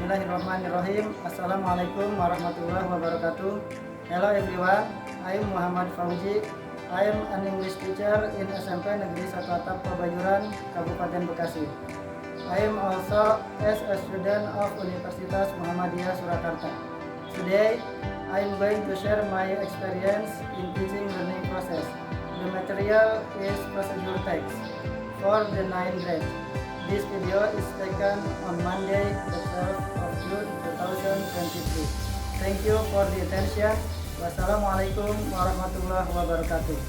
Bismillahirrahmanirrahim. Assalamualaikum warahmatullahi wabarakatuh. Hello everyone, I am Muhammad Fauzi. I am an English teacher in SMP Negeri 1 Atap Pabayuran, Kabupaten Bekasi. I am also as a student of Universitas Muhammadiyah Surakarta. Today, I am going to share my experience in teaching learning process. The material is procedure text for the 9th grade. This video is taken on Monday, the 12th of June 2023. Thank you for the attention. Wassalamualaikum warahmatullahi wabarakatuh.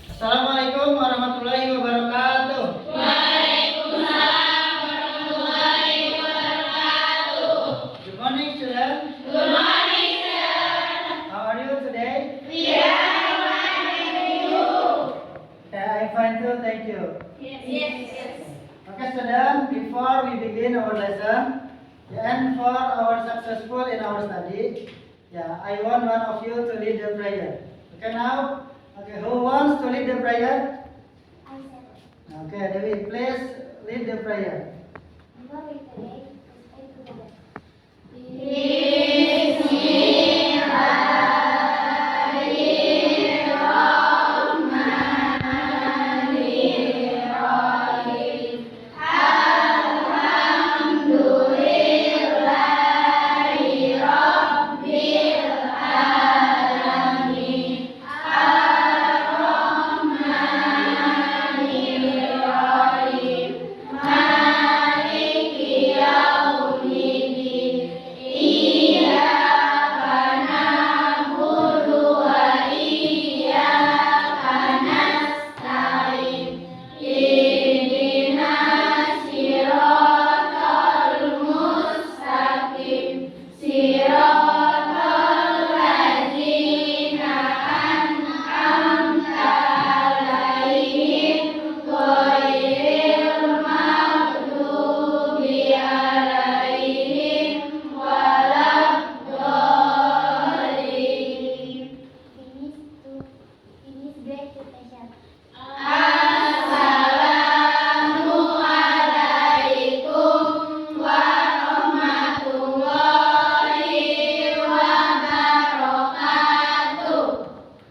Assalamualaikum warahmatullahi wabarakatuh. Good morning, students. Good morning, sir. How are you today? We are fine, thank you. I'm fine too, thank you. Yes. Okay, students, before we begin our lesson, and for our successful in our study, I want one of you to lead the prayer. Okay, who wants to lead the prayer? Okay, Dewi, please lead the prayer.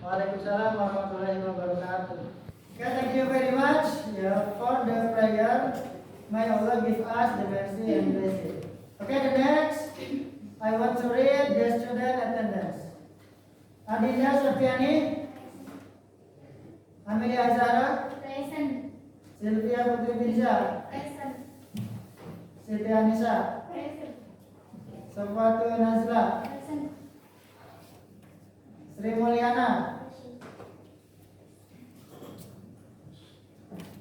Waalaikumsalam warahmatullahi wabarakatuh. Okay, thank you very much for the prayer. May Allah give us the mercy and blessing. Okay, the next, I want to read the student attendance. Aditya Safiani, Amelia Azara, Present. Sylvia Putri Binsya, Present. Siti Anissa, Present. Sofatu Nazla, Present. Sri Mulyana,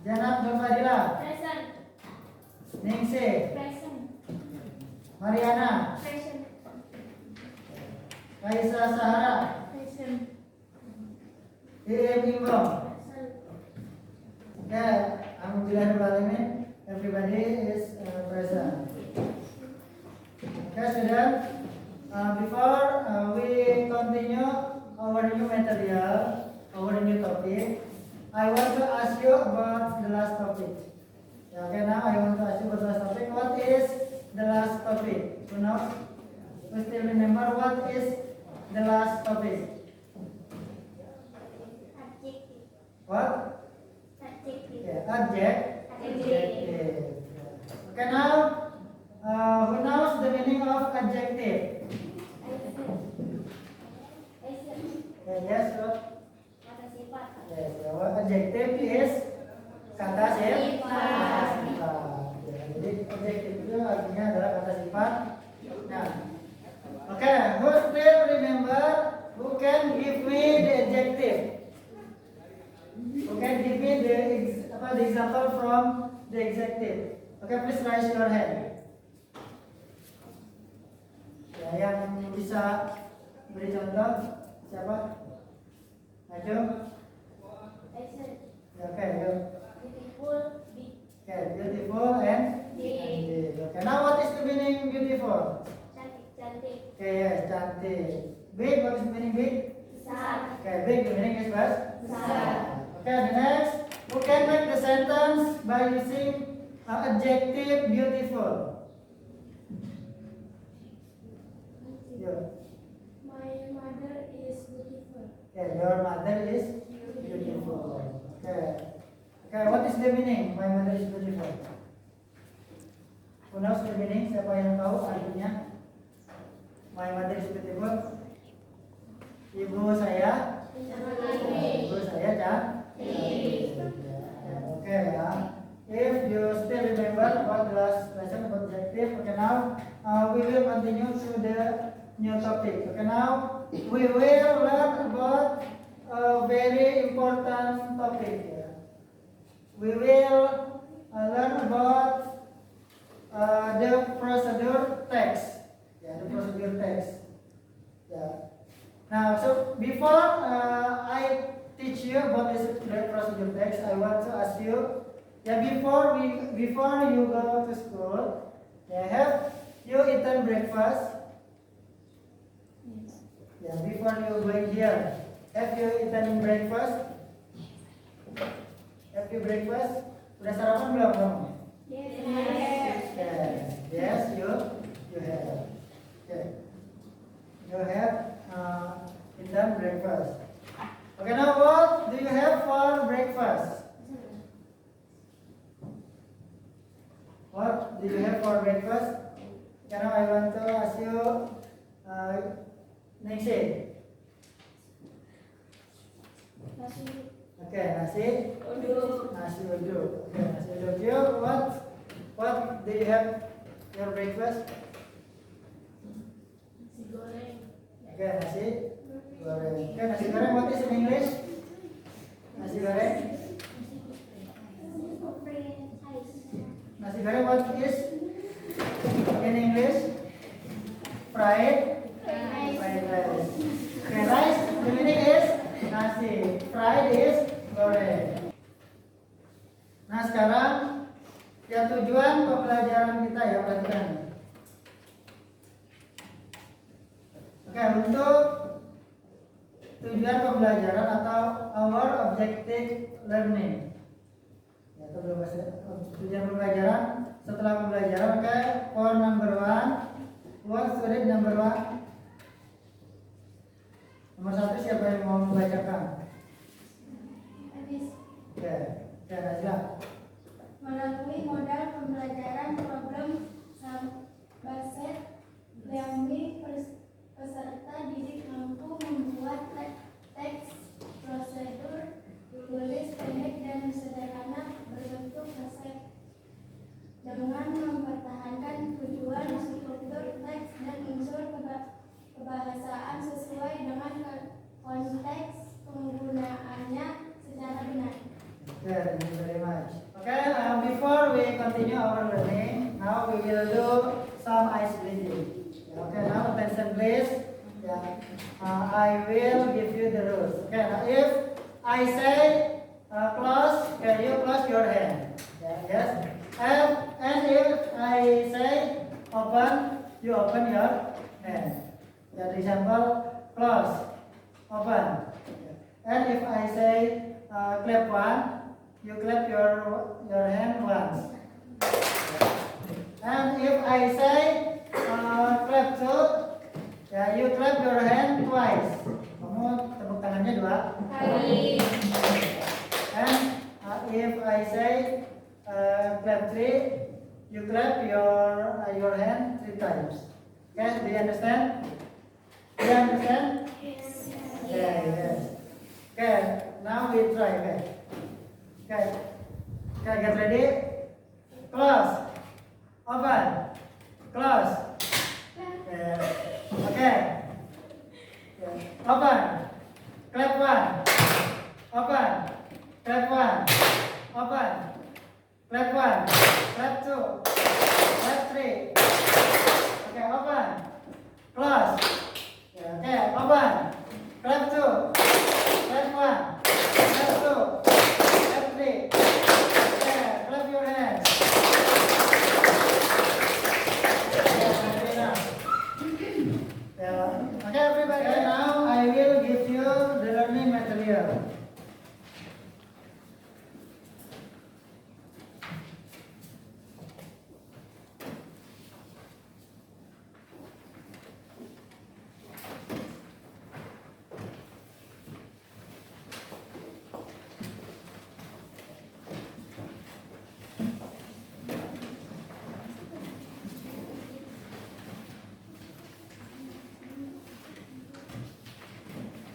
Janab Nurfadila, Present. Ningsih, Present. Mariana, Present. Raisa Sahara, Present. Im Imrom. Present. Okay, Alhamdulillahirrahmanirrahim. Everybody is present. Okay, student. Before we continue our new material, our new topic, I want to ask you about the last topic. Okay, now I want to ask you about the last topic. What is the last topic? You know, we still remember what is the last topic? Adjective. What? Adjective. Yeah, adjective. Okay, now who knows the meaning of adjective? Yes, what? Kata sifat. Yes, what adjective is kata sifat. Jadi adjective itu artinya adalah kata sifat. Nah, okay, who still remember? Who can give me the adjective? Who can give me the example from the adjective? Okay, please raise your hand. Ya, yang bisa beri contoh siapa? Ayo. Present. Ya, oke, yuk. Beautiful. Big. Okay, beautiful and Big. big. Okay, now what is the meaning beautiful? Cantik. Cantik. Okay, yes, besar? Okay, the next. Who can make the sentence by using adjective beautiful? You. My mother is beautiful. Okay, your mother is beautiful. Okay. Okay, what is the meaning? My mother is beautiful. Who knows the meaning? Siapa yang tahu artinya? My mother is beautiful. Ibu saya cantik. Okay, if you still remember about the last lesson about adjective, okay, now we will continue to the new topic. Okay, now we will learn about a very important topic. We will learn about the procedure text. The procedure text. Now, so before I teach you about this procedure text, I want to ask you, before you go to school, have you eaten breakfast? Before you going here, have you eaten breakfast? Have you breakfast? Udah sarapan belum kamu? Yes, you have. Okay. You have eaten breakfast. Okay, now what do you have for breakfast? What do you have for breakfast? Now I want to ask you, Nixie. Okay, nasi uduk. Okay, nasi uduk. You, what do you have your breakfast? Nasi goreng. Okay, nasi goreng. Okay, nasi goreng. What is in English? Nasi goreng. Nasi goreng. What is in English? Fried rice. Okay, rice. The meaning is nasi. Fried is goreng. Nah sekarang tujuan pembelajaran kita perhatikan. Oke, untuk tujuan pembelajaran atau our objective learning. Tujuan pembelajaran setelah pembelajaran, for number 1, what student number 1? Nomor 1 siapa yang mau membacakan? Oke, Najla. Melalui modal pembelajaran problem based learning, peserta didik mampu membuat teks prosedur tulis pendek dan sederhana berbentuk resep dengan mempertahankan tujuan struktur teks dan unsur kebahasaan sesuai dengan konteks penggunaannya secara benar. Okay, thank you very much. Okay, before we continue our learning, now we will do some ice breathing. Okay, now attention please. I will give you the rules. Okay, now if I say close, you close your hand. Yes. And if I say open, you open your hand. For example, close, open. And if I say clap one, you clap your hand once. And if I say clap two, you clap your hand twice. Kamu tepuk tangannya 2 kali. And if I say clap 3, you clap your hand 3 times. Okay, do you understand? Do you understand? Yes. Okay, yes. Okay, now we try. Okay, get ready. Close, open, close. Okay. Open, clap 1, open, clap 1, open, clap 1, clap 2, clap 3. Okay, open, close. Okay, open, clap 2, clap 1, clap 2, clap 3. Okay, clap your hands. Okay, everybody, now I will give you the learning material. goreng.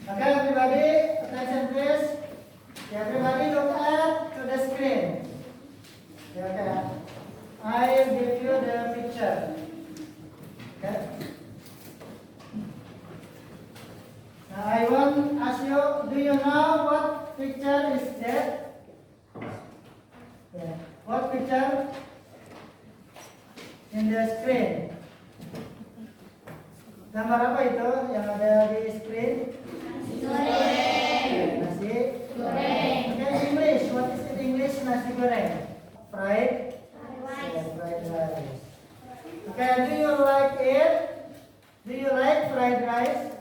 Okay, everybody, attention please. Everybody look at to the screen. Okay. I give you the picture. Okay. Now I want to ask you, do you know what picture is that? Yeah. What picture? In the screen. Gambar apa itu yang ada di screen? Nasi goreng. Okay, English. What is in English nasi goreng? Fried rice. Fried rice. Okay, do you like it? Do you like fried rice?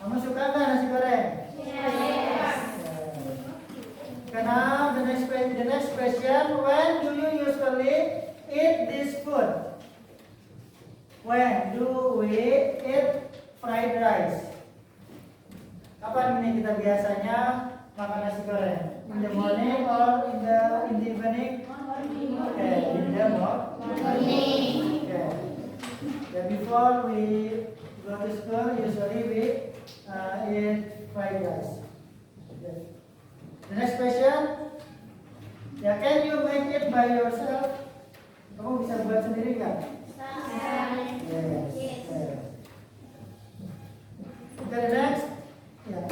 Kamu suka nggak nasi goreng? Yes. Okay, now the next question. When do you usually eat this food? When do we eat fried rice? Kapan ini kita biasanya makan nasi goreng? In the morning or in the evening? Okay, in the morning. Okay. Yeah, before we go to school, usually we eat fried rice. Okay. The next question. Yeah, can you make it by yourself? Kamu bisa buat sendiri kan? Yes. Okay, the next. Yeah.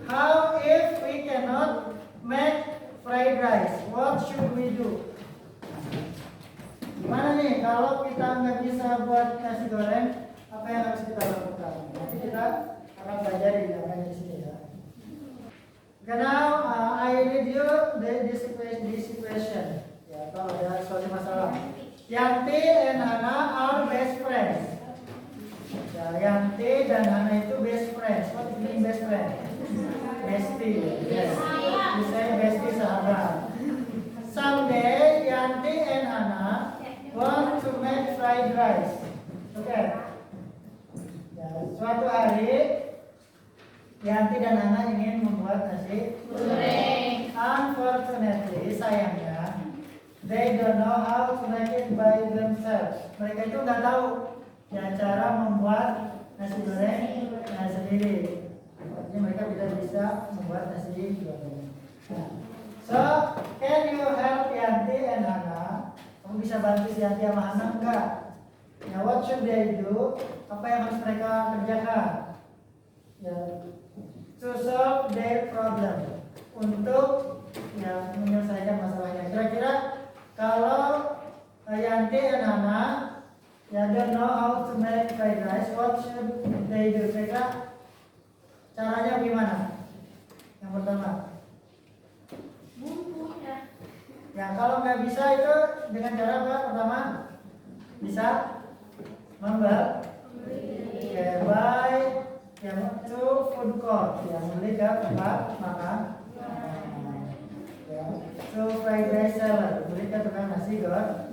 How if we cannot make fried rice? What should we do? Gimana nih kalau kita nggak bisa buat nasi goreng? Apa yang harus kita lakukan? Nanti kita akan belajar di sini ya. Okay, now I read you this situation. Ya, atau ada suatu masalah. Yanti and Hana are best friends. Ya, Yanti dan Hana itu best friends. What is mean best friend? Bestie. Yes. Bisa bestie sahabat. Someday Yanti and Hana want to make fried rice. Okay. Ya, suatu hari Yanti dan Hana ingin membuat nasi goreng. Unfortunately, sayangnya they don't know how to make it by themselves. Mereka itu nggak tahu ya cara membuat nasi goreng sendiri. Artinya mereka tidak bisa membuat nasi goreng. So, can you help Yanti and Hana? Kamu bisa bantu si Yanti sama Hana enggak? Ya, what should they do? Apa yang harus mereka kerjakan? Ya, to solve their problem. Untuk ya menyelesaikan masalahnya. Kira-kira kalau Yanti dan Hana ya don't know how to make fried rice, what should they do? Kira-kira caranya gimana? Yang pertama, ya kalau nggak bisa itu dengan cara apa? Pertama, bisa membeli, buy yang to food court, yang beli ke tempat makan. So fried rice seller, beli ke tukang nasi goreng.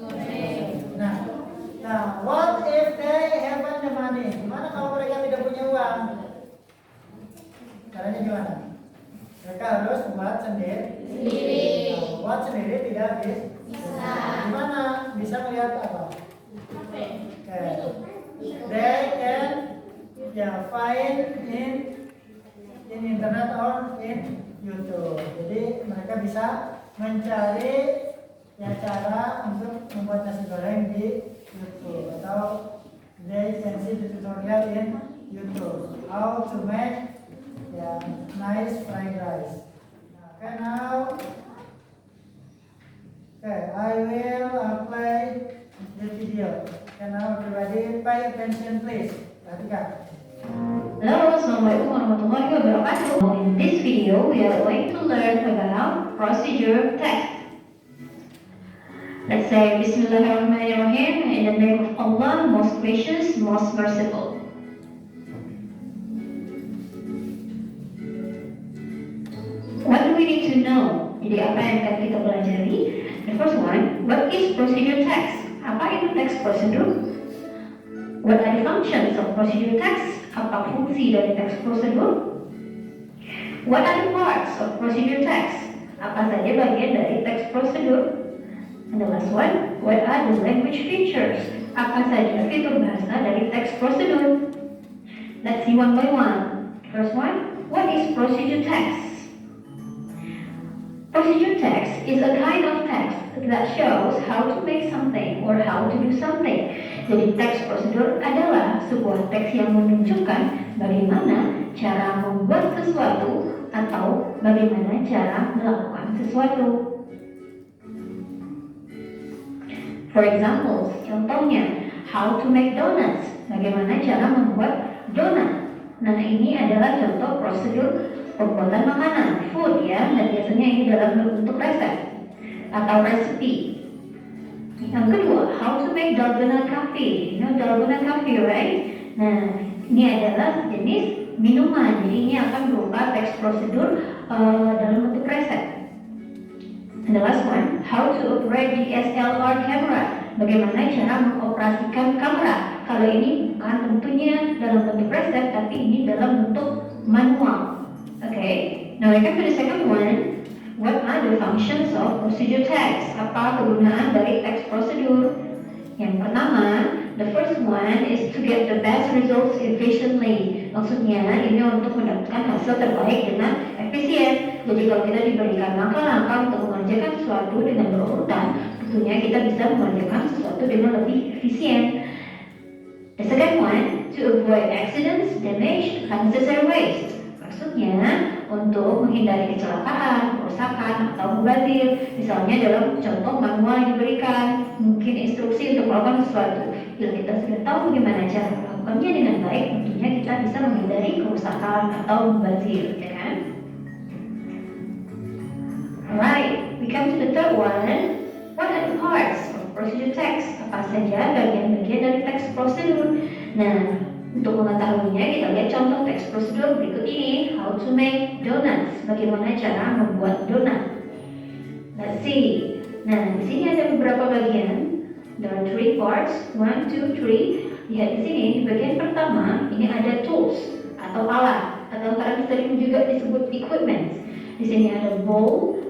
Nah, what if they haven't the money? Gimana kalau mereka tidak punya uang? Caranya gimana? Mereka harus buat sendiri. Nah, buat sendiri tidak bisa. Gimana? Bisa melihat apa? Okay. They can find in internet or in YouTube. Jadi mereka bisa mencari cara untuk membuat nasi goreng di YouTube, atau they can see the tutorial in YouTube how to make nice fried rice. Okay, now I will play the video. Okay, now everybody pay attention please. Perhatikan. Hello, Assalamualaikum warahmatullahi wabarakatuh. In this video, we are going to learn about procedure text. Let's say Bismillahirrahmanirrahim, in the name of Allah, most gracious, most merciful. we need to know? Jadi apa yang akan kita pelajari? The first one, what is procedure text? Apa itu text prosedur? What are the functions of procedure text? Apa fungsi dari teks prosedur? What are the parts of procedure text? Apa saja bagian dari teks prosedur? And the last one, what are the language features? Apa saja fitur bahasa dari teks prosedur? Let's see one by one. First one, what is procedure text? Procedure text is a kind of text that shows how to make something or how to do something. Jadi teks prosedur adalah sebuah teks yang menunjukkan bagaimana cara membuat sesuatu atau bagaimana cara melakukan sesuatu. For example, contohnya, how to make donuts, bagaimana cara membuat donat. Nah, ini adalah contoh prosedur pembuatan makanan, food ya, dan biasanya ini dalam bentuk resep atau recipe. Yang kedua, how to make dalgona coffee. You know dalgona coffee, right? Nah, ini adalah jenis minuman, jadi ini akan berupa teks prosedur dalam bentuk resep. And the last one, how to operate DSLR camera. Bagaimana cara mengoperasikan kamera. Kalau ini bukan tentunya dalam bentuk resep, tapi ini dalam bentuk manual. Okay, now we come to the second one. What are the functions of procedure text? Apa kegunaan dari teks prosedur? Yang pertama, the first one is to get the best results efficiently. Maksudnya ini untuk mendapatkan hasil terbaik dengan efisien. Jadi kalau kita diberikan langkah-langkah untuk mengerjakan sesuatu dengan berurutan, tentunya kita bisa mengerjakan sesuatu dengan lebih efisien. The second one, to avoid accidents, damage, unnecessary waste. Maksudnya untuk menghindari kecelakaan, kerusakan, atau mubazir. Misalnya dalam contoh manual yang diberikan, mungkin instruksi untuk melakukan sesuatu. Bila kita sudah tahu bagaimana cara melakukannya dengan baik, tentunya kita bisa menghindari kerusakan atau mubazir, ya kan? Alright, we come to the third one. What are the parts of procedure text? Apa saja bagian-bagian dari teks prosedur? Nah, untuk mengetahuinya kita lihat contoh teks prosedur berikut ini. How to make donuts. Bagaimana cara membuat donat. Let's see. Nah, di sini ada beberapa bagian. There are 3 parts. 1, 2, 3. Lihat di sini di bagian pertama ini ada tools atau alat atau kadang sering juga disebut equipment. Di sini ada bowl,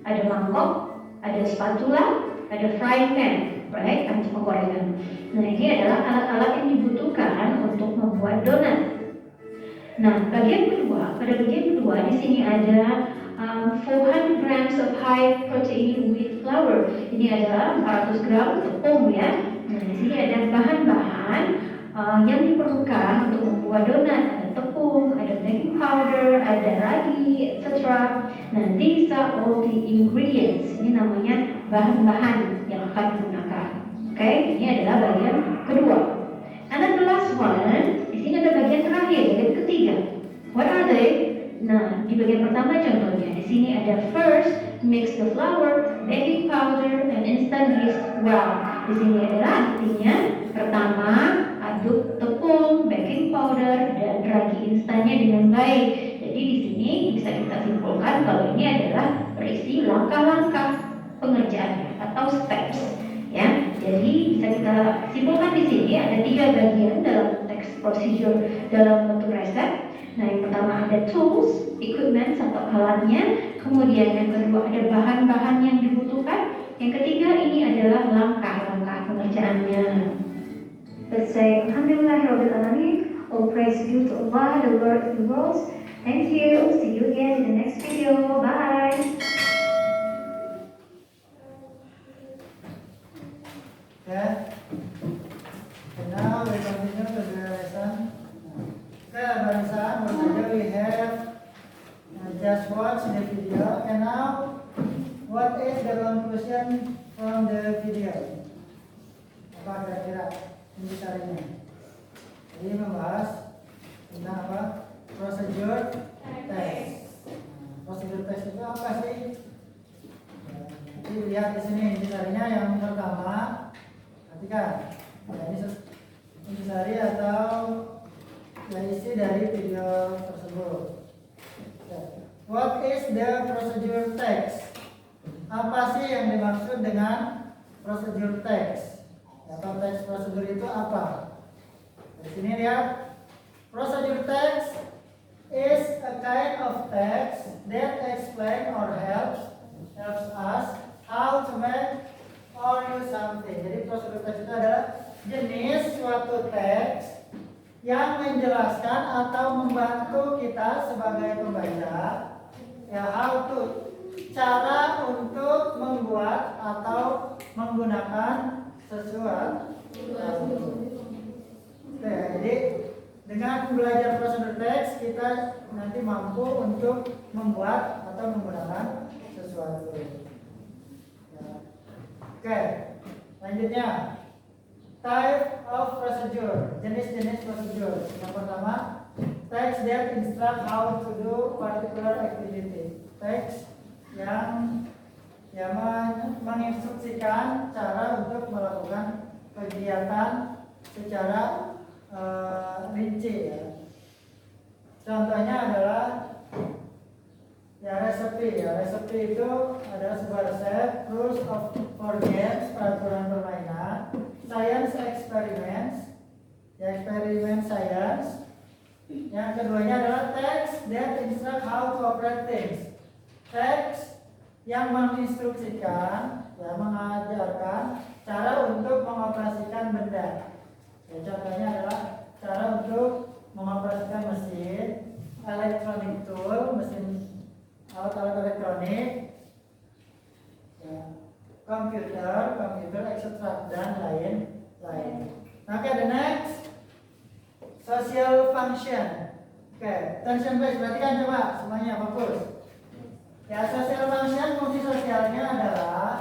ada mangkok, ada spatula, ada frying pan, right? Untuk penggorengan. Nah, ini adalah alat-alat yang dibutuhkan untuk membuat donat. Nah, pada bagian kedua di sini ada 400 grams of high protein wheat flour. Ini adalah 400 gram tepung ya. Nah, di sini ada bahan-bahan yang diperlukan untuk membuat donat. Ada tepung, ada baking powder, ada ragi, etc. Nah, these are all the ingredients. Ini namanya bahan-bahan yang akan digunakan. Oke, ini adalah bagian kedua. And then the last one, di sini ada bagian terakhir, bagian ketiga. What are they? Nah, di bagian pertama contohnya, di sini ada first, mix the flour, baking powder, and instant yeast well. Di sini adalah artinya pertama, aduk tepung, baking powder, dan ragi instannya dengan baik. Jadi di sini bisa kita simpulkan kalau ini adalah berisi langkah-langkah pengerjaannya atau steps. Ya, jadi bisa kita simpulkan di sini ada 3 bagian dalam teks procedure dalam bentuk resep. Nah, yang pertama ada tools, equipment atau alatnya. Kemudian yang kedua ada bahan-bahan yang dibutuhkan. Yang ketiga ini adalah langkah-langkah pengerjaannya. Let's say Alhamdulillahirabbil alamin. All praise due to Allah, the Lord of the worlds. Thank you. See you again in the next video. Bye. Okay. And now we continue to the lesson. Okay, barisan, what we have just watch the video. And now, what is the conclusion from the video? Apa kira-kira intisarinya? Jadi membahas tentang apa? Procedure test. Procedure test itu apa sih? Jadi lihat di sini intisarinya yang pertama. Perhatikan, ya, ini intisari atau ya, isi dari video tersebut. Ya. What is the procedure text? Apa sih yang dimaksud dengan procedure text? Atau teks prosedur itu apa? Di sini lihat, procedure text is a kind of text that explain or helps us how to make or use something. Jadi prosedur text itu adalah jenis suatu teks yang menjelaskan atau membantu kita sebagai pembaca ya how to, cara untuk membuat atau menggunakan sesuatu. Oke, jadi dengan belajar prosedur teks kita nanti mampu untuk membuat atau menggunakan sesuatu. Ya. Oke, selanjutnya type of procedure, jenis-jenis prosedur. Yang pertama, text that instruct how to do particular activity. Teks yang menginstruksikan cara untuk melakukan kegiatan secara rinci ya. Contohnya adalah resepi. Resepi itu adalah sebuah resep, rules for games, peraturan permainan, science experiments, eksperimen science. Yang keduanya adalah text that instruct how to operate things. Teks yang menginstruksikan, mengajarkan cara untuk mengoperasikan benda. Ya, contohnya adalah cara untuk mengoperasikan mesin, electronic tool, mesin alat-alat elektronik, ya, komputer, etc. dan lain-lain. Oke, the next social function. Oke, attention please, perhatikan coba semuanya fokus. Ya, social function fungsi sosialnya adalah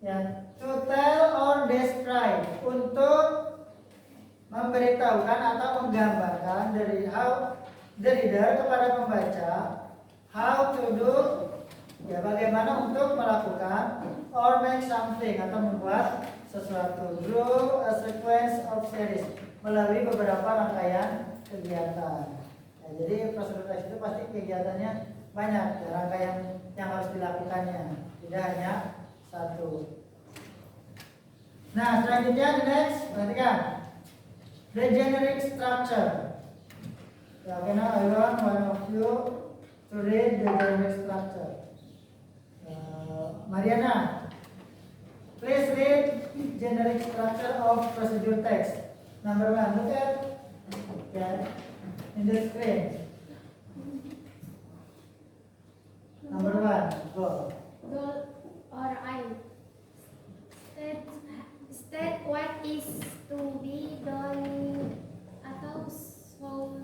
ya to tell or describe, untuk memberitahukan atau menggambarkan dari how the reader kepada pembaca how to do, ya bagaimana untuk melakukan, or make something atau membuat sesuatu through a sequence of series, melalui beberapa rangkaian kegiatan. Ya, jadi prosedur teks itu pasti kegiatannya banyak, ya, rangkaian yang harus dilakukannya, tidak hanya satu. Nah, selanjutnya the next, perhatikan the generic structure. Ya, karena I want one of you to read the generic structure. Mariana, please read generic structure of procedure text. Number 1, look at in the screen. Number 1, go. Goal or aim. State what is to be done atau so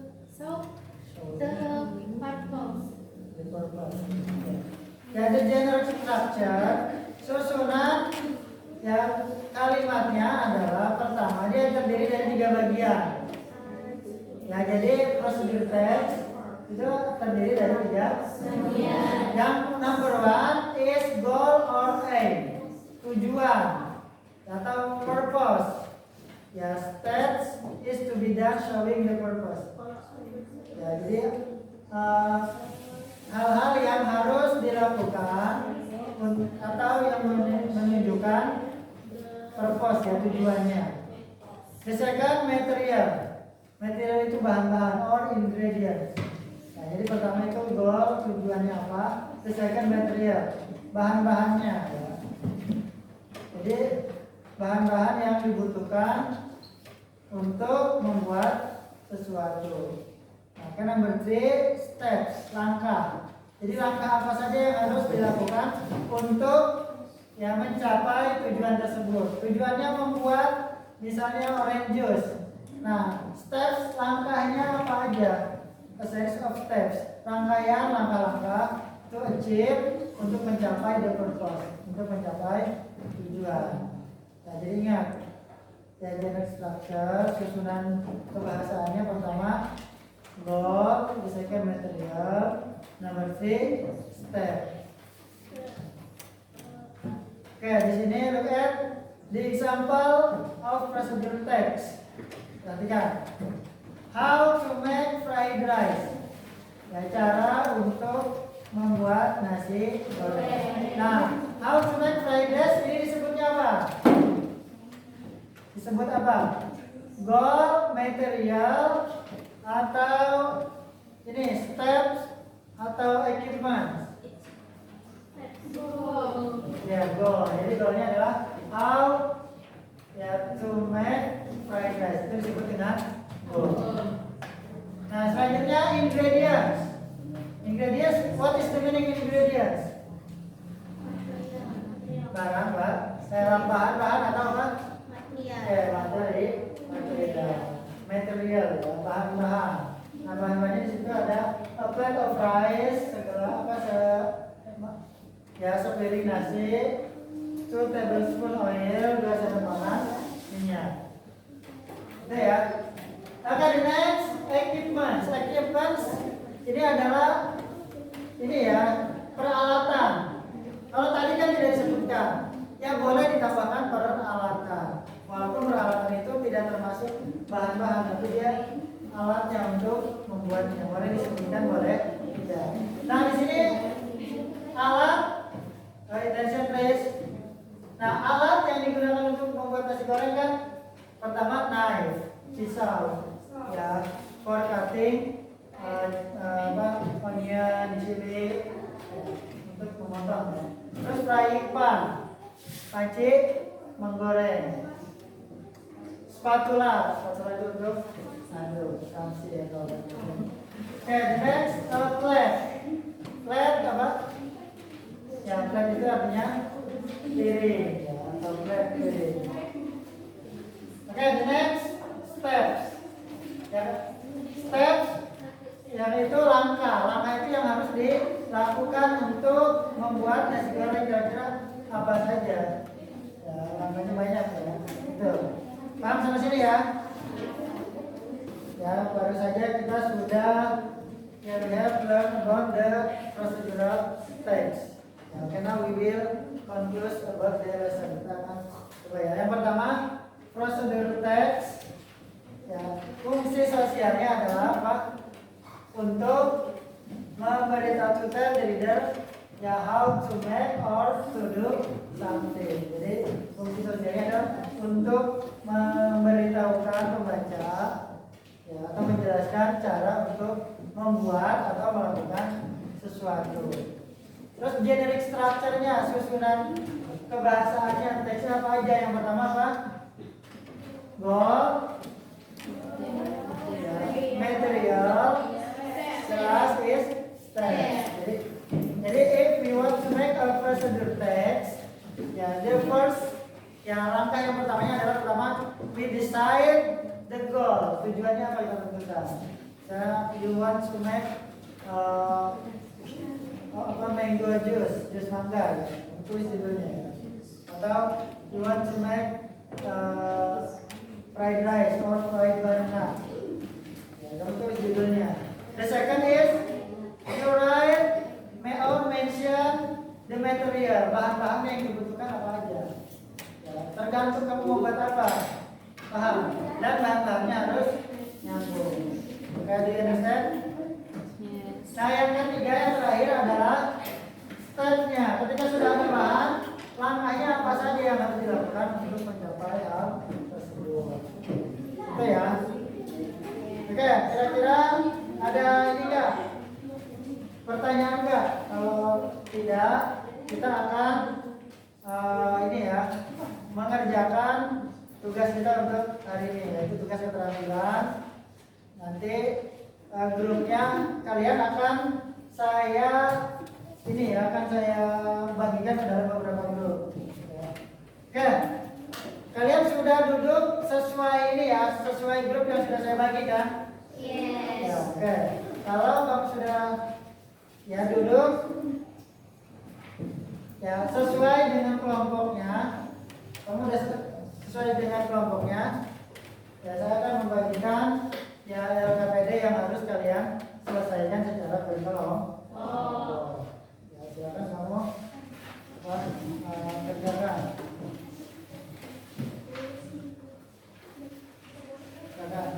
the purpose. Ya, the general structure, susunan ya kalimatnya adalah pertama dia terdiri dari 3 bagian. Ya, jadi prosedur teks itu terdiri dari 3 bagian. Yang number 1 is goal or aim, tujuan atau purpose. Ya, steps is to be done showing the purpose. Ya, jadi hal-hal yang harus dilakukan atau yang menunjukkan purpose, ya tujuannya. The second, material. Material itu bahan-bahan or ingredients. Nah, jadi pertama itu goal, tujuannya apa. The second, material, bahan-bahannya. Ya. Jadi bahan-bahan yang dibutuhkan untuk membuat sesuatu. Nah, number 3, steps, langkah. Jadi langkah apa saja yang harus dilakukan untuk ya mencapai tujuan tersebut. Tujuannya membuat misalnya orange juice. Nah, steps, langkahnya apa aja? A series of steps, rangkaian langkah-langkah to achieve, untuk mencapai the purpose, untuk mencapai tujuan. Nah, jadi ingat ya, generic structure, susunan kebahasaannya pertama goal, the second material, number 3 step. Oke, di sini look at the example of procedure text. Perhatikan. How to make fried rice. Ya, cara untuk membuat nasi goreng. Nah, how to make fried rice ini disebutnya apa? Disebut apa? Goal, material, atau ini steps, atau equipment? Ya, goal. Jadi goalnya adalah how ya to make fried rice. Itu disebut dengan goal. Nah, selanjutnya ingredients. Ingredients, what is the meaning ingredients? Bahan, Pak. Bahan atau apa? Material, ya, bahan-bahan. Nah, bahan-bahannya di situ ada a plate of rice, segala apa ya sepiring nasi, 2 tablespoon oil, 2 sendok makan minyak. Itu ya. Oke, the next equipment. Equipment ini adalah ini ya peralatan. Kalau tadi kan tidak disebutkan, ya boleh ditambahkan peralatan. Walaupun peralatan itu tidak termasuk bahan-bahan, tapi dia alatnya untuk membuatnya. Boleh disebutkan, boleh tidak. Nah, di sini alat, attention please. Nah, alat yang digunakan untuk membuat nasi goreng kan pertama knife, pisau, ya, for cutting, onion, chili, untuk memotong. Ya. Terus frying pan, panci menggoreng. Spatula itu untuk samsi ya kalau. Oke, next plate. Plate apa? Ya, plate itu artinya piring, ya, atau plate piring. Oke, the next steps. Ya, steps yang itu langkah. Langkah itu yang harus dilakukan untuk membuat nasi goreng kira-kira apa saja. Ya, langkahnya banyak ya. Itu. Paham sampai sini ya? Ya, baru saja kita sudah we have learned about the procedural steps. Ya, okay, now we will conclude about the lesson. Kita akan coba ya. Yang pertama, prosedur text. Ya, fungsi sosialnya adalah apa? Untuk memberitahu kita the reader ya how to make or to do something. Jadi fungsi sosialnya adalah untuk memberitahukan pembaca ya atau menjelaskan cara untuk membuat atau melakukan sesuatu. Terus generic structure-nya, susunan kebahasaannya teksnya apa aja? Yang pertama apa? Goal, material, last is text. Jadi if we want to make a procedure text, ya the first, ya langkah yang pertamanya adalah pertama we decide the goal. Tujuannya apa kita tentukan. You want to make mango jus mangga, tulis judulnya. Atau you want to make fried rice or fried banana, ya, kamu tulis judulnya. The second is you write or mention the material, bahan-bahan yang dibutuhkan apa aja. Ya, tergantung kamu mau buat apa, paham? Dan bahan-bahannya harus nyambung. Oke, do you understand? Nah, yang ketiga yang terakhir adalah stepnya. Ketika sudah ada bahan, langkahnya apa saja yang harus dilakukan untuk mencapai hal tersebut. Oke ya. Oke, kira-kira ada ini enggak? Pertanyaan enggak? Kalau tidak, kita akan ini ya mengerjakan tugas kita untuk hari ini, yaitu tugas keterampilan. Nanti grupnya kalian akan saya bagikan ke dalam beberapa grup. Oke, kalian sudah duduk sesuai ini ya, sesuai grup yang sudah saya bagikan. Yes. Ya, oke. Kalau kamu sudah ya duduk ya sesuai dengan kelompoknya, kamu sudah sesuai dengan kelompoknya. Ya, saya akan membagikan ya LKPD yang harus kalian selesaikan secara berkelompok. Ya, silakan kamu kerjakan. Silakan.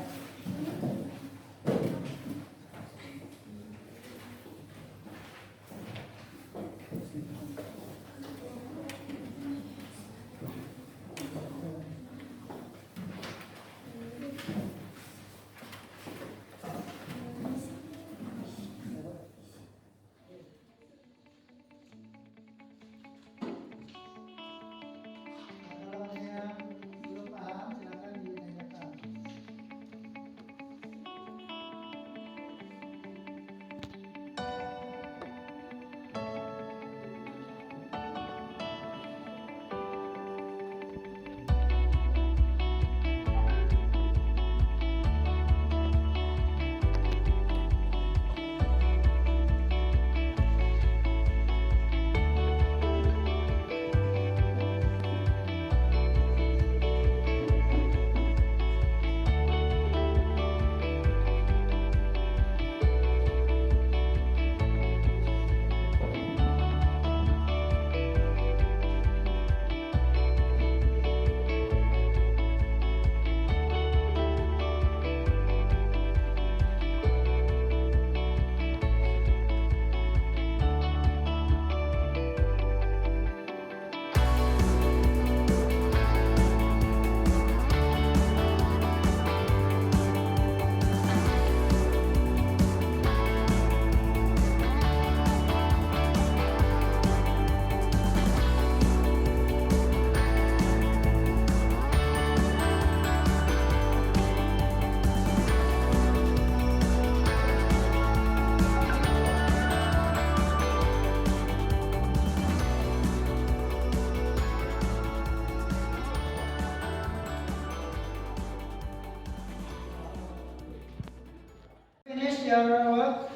your work?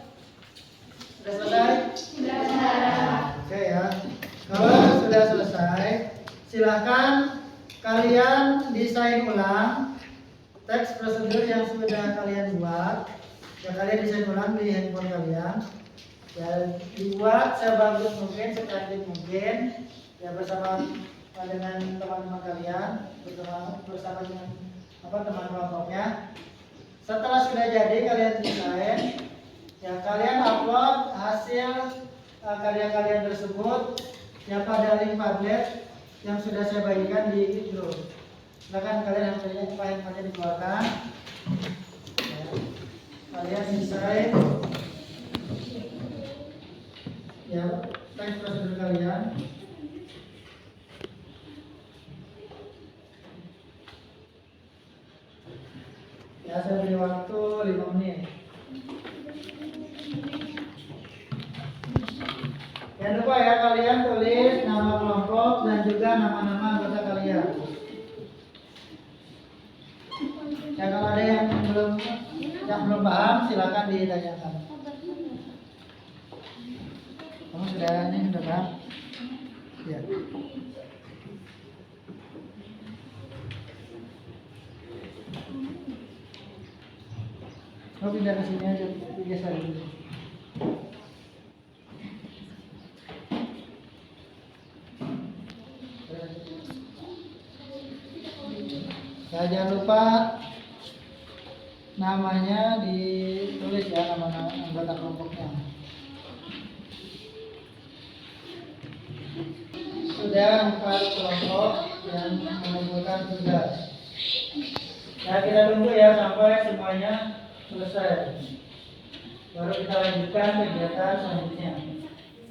Sudah selesai? Oke ya. Kalau sudah selesai, silakan kalian desain ulang teks prosedur yang sudah kalian buat. Ya, kalian desain ulang di handphone kalian. Ya, dibuat sebagus mungkin, secantik mungkin. Ya, bersama dengan teman-teman kalian, bersama dengan teman kelompoknya. Setelah sudah jadi kalian desain, ya kalian upload hasil karya kalian tersebut ya pada link Padlet yang sudah saya bagikan di grup. Silakan kalian yang punya handphone dikeluarkan. Ya, kalian desain ya teks prosedur kalian. Ya, saya beri waktu 5 menit. Jangan lupa ya kalian tulis nama kelompok dan juga nama-nama anggota kalian. Ya, kalau ada yang belum paham silakan ditanyakan. Kamu sudah paham? Ya. Kamu pindah ke sini aja, geser dulu. Ya, jangan lupa namanya ditulis ya, nama anggota kelompoknya. Sudah 4 kelompok yang mengumpulkan tugas. Nah, kita tunggu ya sampai semuanya selesai. Baru kita lanjutkan kegiatan selanjutnya.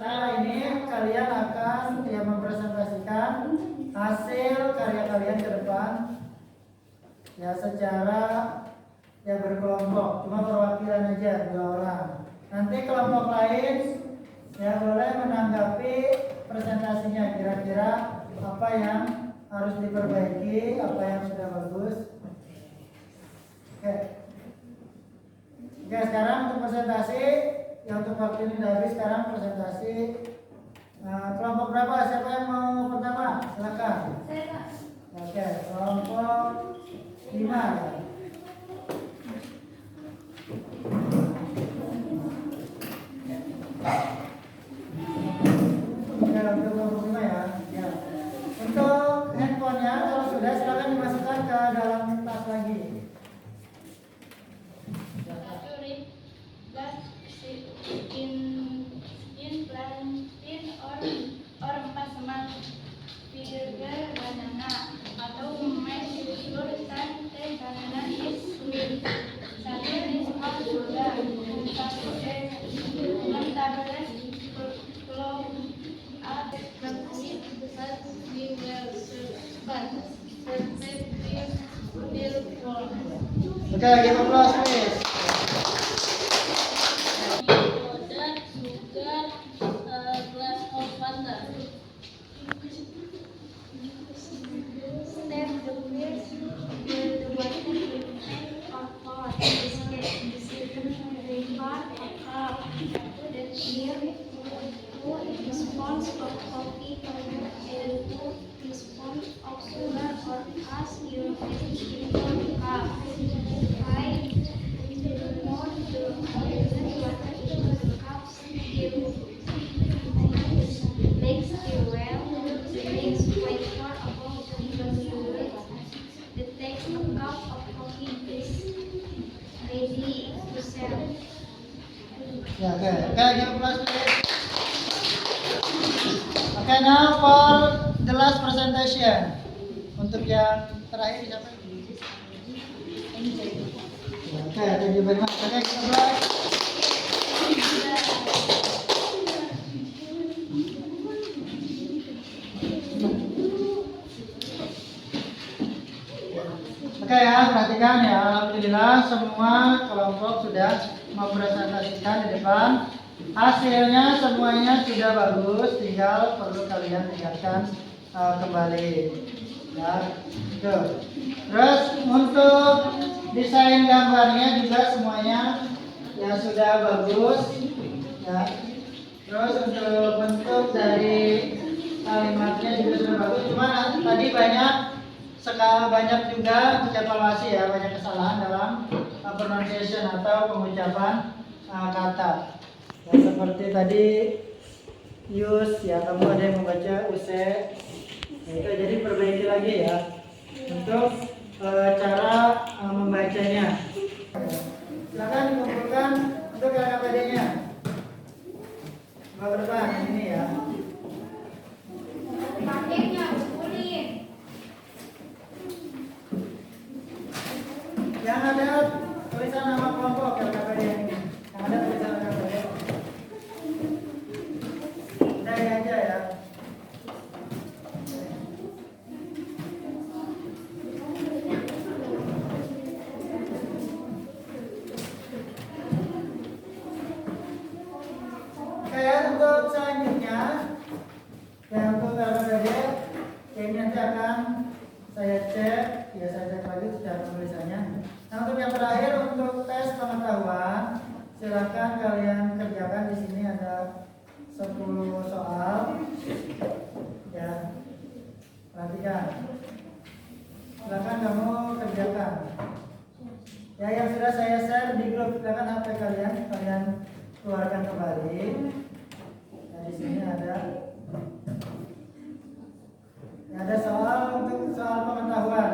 Nah, ini kalian akan mempresentasikan hasil karya kalian ke depan ya secara berkelompok, cuma perwakilan aja 2 orang. Nanti kelompok lain ya boleh menanggapi presentasinya, kira-kira apa yang harus diperbaiki, apa yang sudah bagus. Oke, sekarang untuk presentasi ya, untuk waktu ini udah habis. Sekarang presentasi kelompok berapa? Siapa yang mau pertama? Silakan. Oke, kelompok 5 ya. Untuk kelompok 5 ya. Ya. Untuk handphonenya kalau sudah silakan dimasukkan ke dalam tas lagi. In plantain or pasman vinegar banana atau make sure that the banana is sweet. Satu is all sugar. Satu tablet clove at the seed that we will but will fall. Oke, give applause please. Yeah, okay, give applause please. Okay, now for the last presentation. Untuk yang terakhir siapa? Okay, thank you very much. Okay, give applause. Oke ya, perhatikan ya. Alhamdulillah semua kelompok sudah mempresentasikan di depan. Hasilnya semuanya sudah bagus, tinggal perlu kalian tingkatkan kembali. Ya, terus untuk desain gambarnya juga semuanya ya sudah bagus ya. Terus untuk bentuk dari kalimatnya juga sudah bagus. Cuma tadi banyak juga untuk evaluasi ya, banyak kesalahan dalam pronunciation atau pengucapan kata. Ya, seperti tadi use ya, kamu ada yang membaca use. Nah, itu jadi perbaiki lagi ya untuk cara membacanya. Silakan dikumpulkan untuk KKPD-nya. Bawa depan ini ya. Paketnya kulit. Yang ada tulisan nama kelompok KKPD ini. Yang ada tulisan KKPD. Udah ini aja ya. Oke, untuk selanjutnya ya untuk KKPD ini nanti akan saya cek ya, saya cek lagi secara tulisannya. Nah, untuk yang terakhir untuk tes pengetahuan, silakan kalian kerjakan. Di sini ada 10 soal ya, perhatikan, silakan kamu kerjakan ya. Yang sudah saya share di grup, silakan HP kalian keluarkan kembali. Nah, di sini ada soal untuk soal pengetahuan.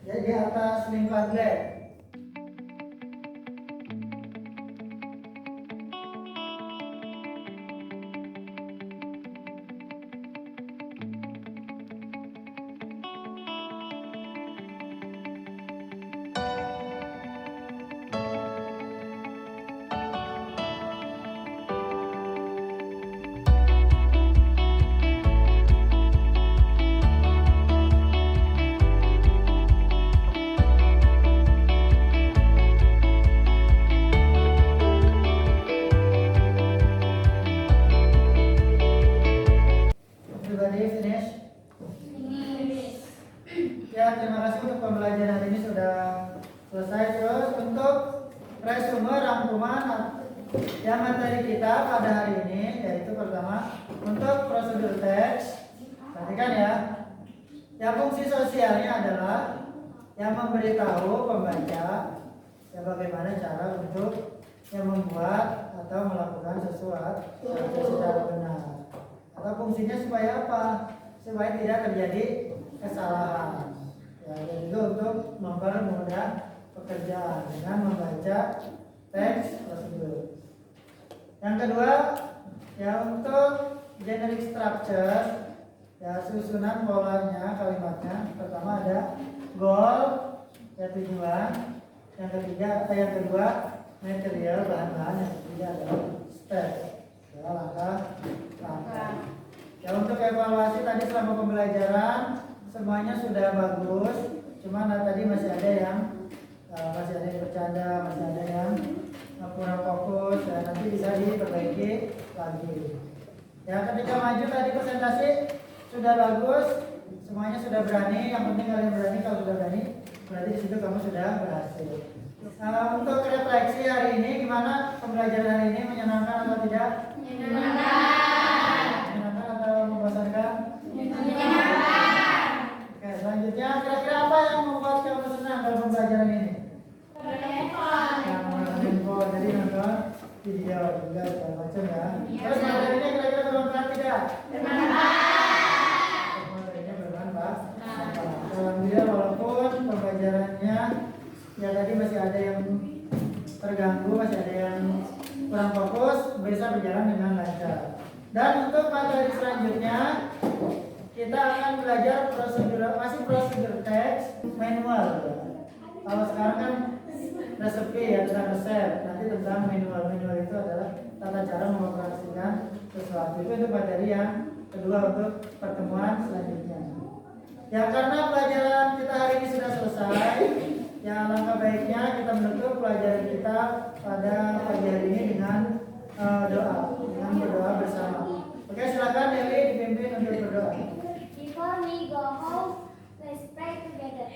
Ya, di atas link Padlet. Everybody finish? Ya, terima kasih untuk pembelajaran hari ini sudah selesai. Terus untuk resume rangkuman yang materi kita pada hari ini, yaitu pertama untuk prosedur teks. Perhatikan ya. Yang fungsi sosialnya adalah yang memberitahu pembaca ya bagaimana cara untuk yang membuat atau melakukan sesuatu secara benar. Atau fungsinya supaya apa? Supaya tidak terjadi kesalahan. Ya, dan juga untuk mempermudah pekerjaan dengan membaca teks prosedur. Yang kedua, ya untuk generic structure, ya susunan polanya kalimatnya. Pertama ada goal, ya tujuan. Yang kedua material, bahan-bahan. Yang ketiga adalah step, ya langkah. Ya, untuk evaluasi tadi selama pembelajaran semuanya sudah bagus. Cuma tadi masih ada yang bercanda, masih ada yang kurang fokus, dan nanti bisa diperbaiki lagi. Ya, ketika maju tadi presentasi sudah bagus, semuanya sudah berani. Yang penting kalian berani. Kalau sudah berani, berarti di situ kamu sudah berhasil. Untuk refleksi hari ini, gimana pembelajaran hari ini? Menyenangkan atau tidak? Menyenangkan atau membosankan? Oke, selanjutnya kira-kira apa yang membuat kamu senang dalam pembelajaran ini? Handphone, jadi nonton video juga segala macam ya. Terus materinya kira-kira bermanfaat tidak? Materinya bermanfaat. Alhamdulillah, walaupun pembelajarannya ya tadi masih ada yang terganggu, masih ada yang kurang fokus, bisa berjalan dengan lancar. Dan untuk materi selanjutnya kita akan belajar prosedur teks manual. Kalau sekarang kan resepi ya, tentang resep. Nanti tentang manual itu adalah tata cara mengoperasikan sesuatu. Itu materi yang kedua untuk pertemuan selanjutnya. Ya, karena pelajaran kita hari ini sudah selesai, yang alangkah baiknya kita menutup pelajaran kita pada pagi hari ini dengan dengan berdoa bersama. Oke, silakan Dewi dipimpin untuk berdoa. Before we go home, let's pray together.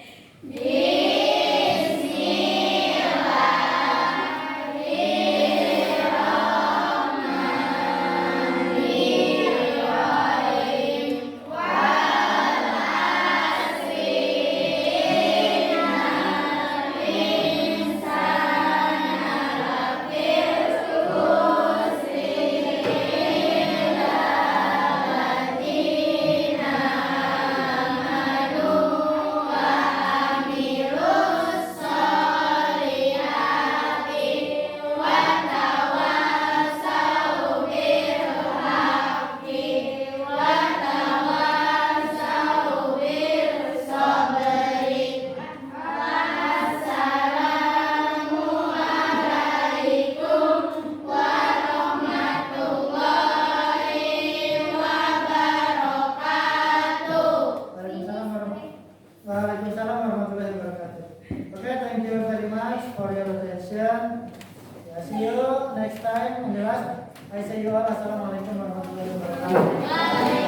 Waalaikumsalam warahmatullahi wabarakatuh. Okay, thank you very much for your attention. Yeah, see you next time. In the last, I say you all assalamualaikum warahmatullahi wabarakatuh.